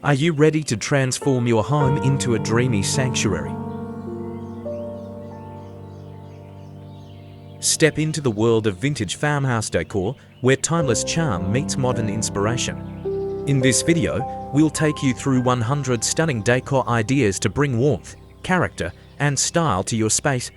Are you ready to transform your home into a dreamy sanctuary? Step into the world of vintage farmhouse decor, where timeless charm meets modern inspiration. In this video, we'll take you through 100 stunning decor ideas to bring warmth, character, and style to your space.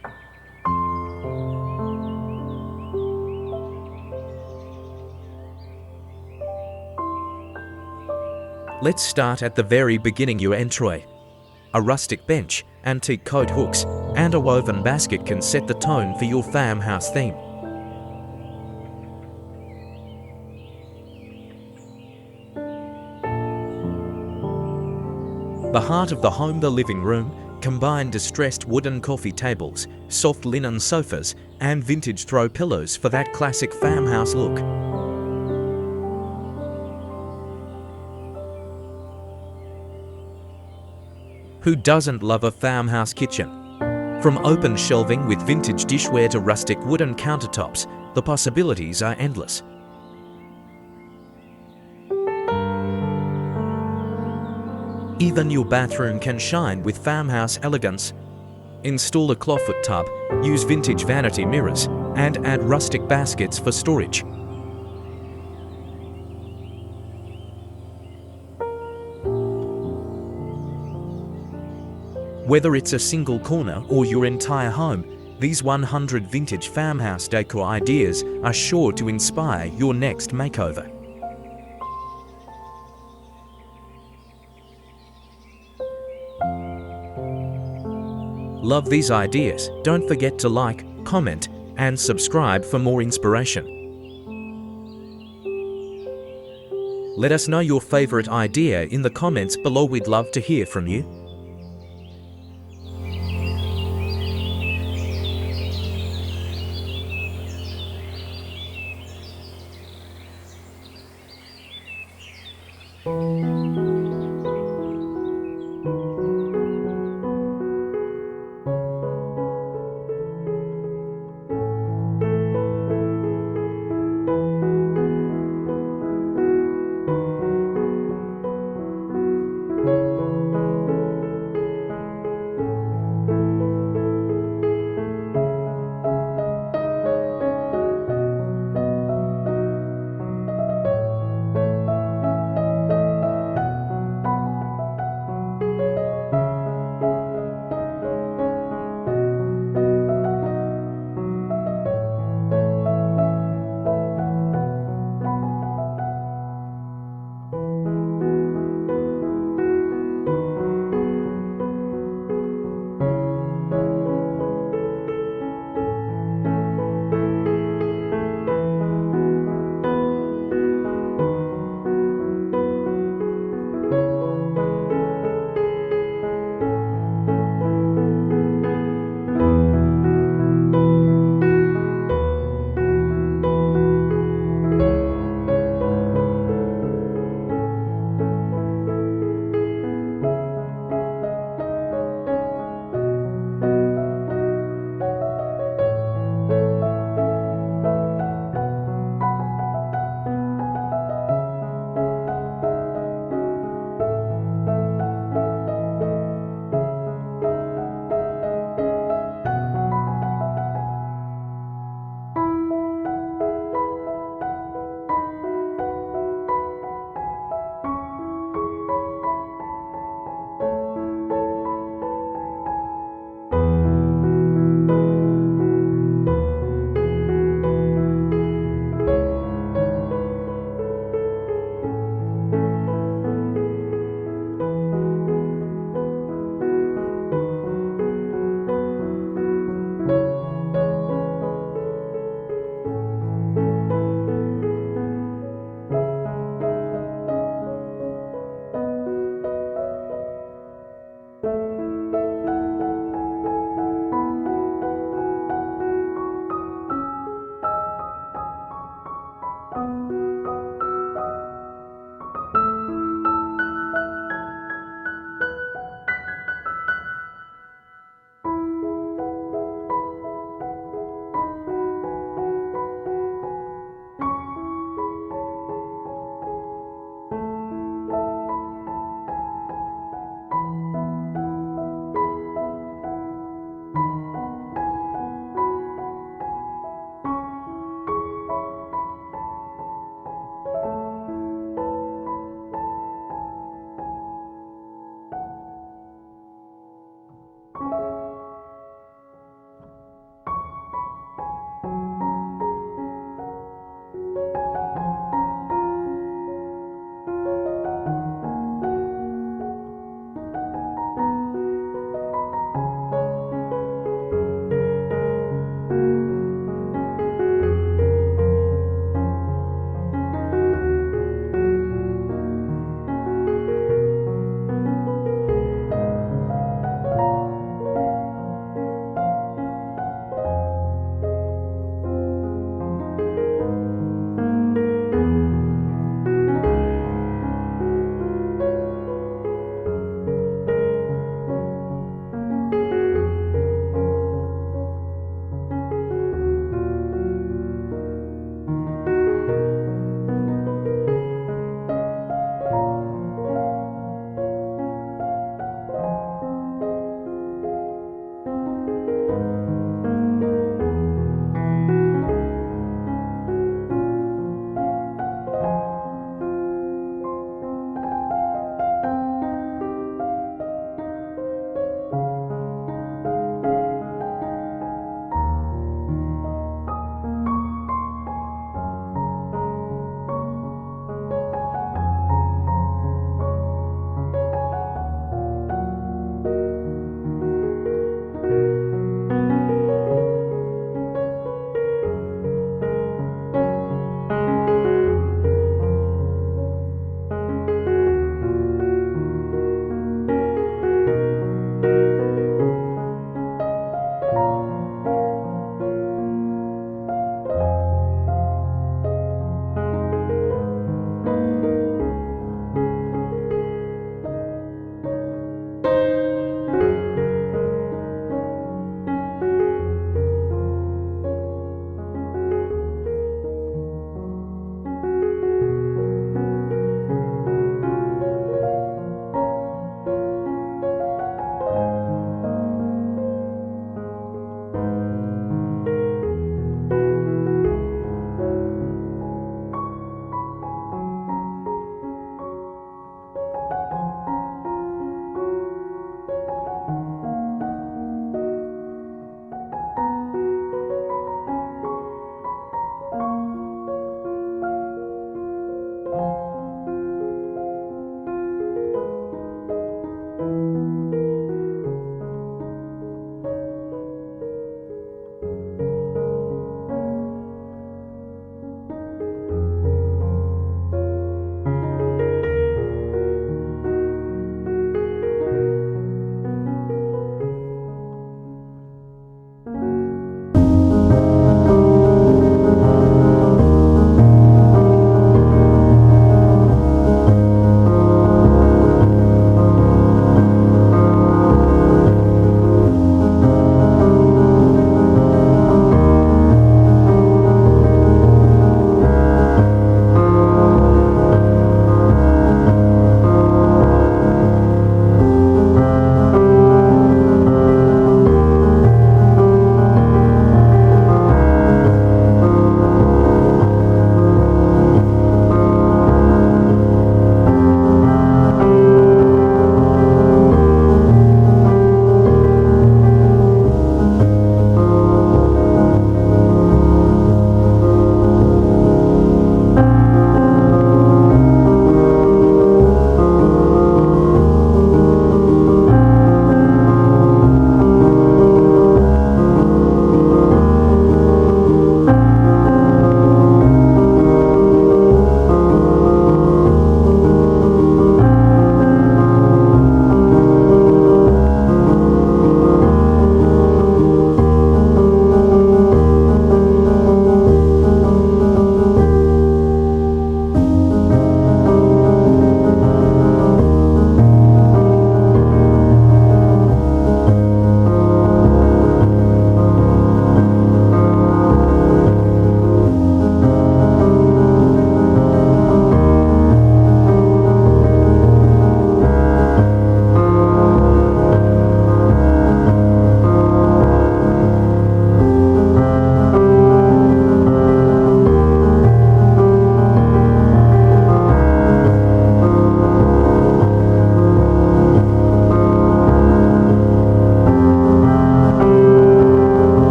Let's start at the very beginning. Your entryway. A rustic bench, antique coat hooks, and a woven basket can set the tone for your farmhouse theme. The heart of the home, the living room, combine distressed wooden coffee tables, soft linen sofas, and vintage throw pillows for that classic farmhouse look. Who doesn't love a farmhouse kitchen? From open shelving with vintage dishware to rustic wooden countertops, the possibilities are endless. Even your bathroom can shine with farmhouse elegance. Install a clawfoot tub, use vintage vanity mirrors, and add rustic baskets for storage. Whether it's a single corner or your entire home, these 100 vintage farmhouse decor ideas are sure to inspire your next makeover. Love these ideas? Don't forget to like, comment, and subscribe for more inspiration. Let us know your favorite idea in the comments below. We'd love to hear from you.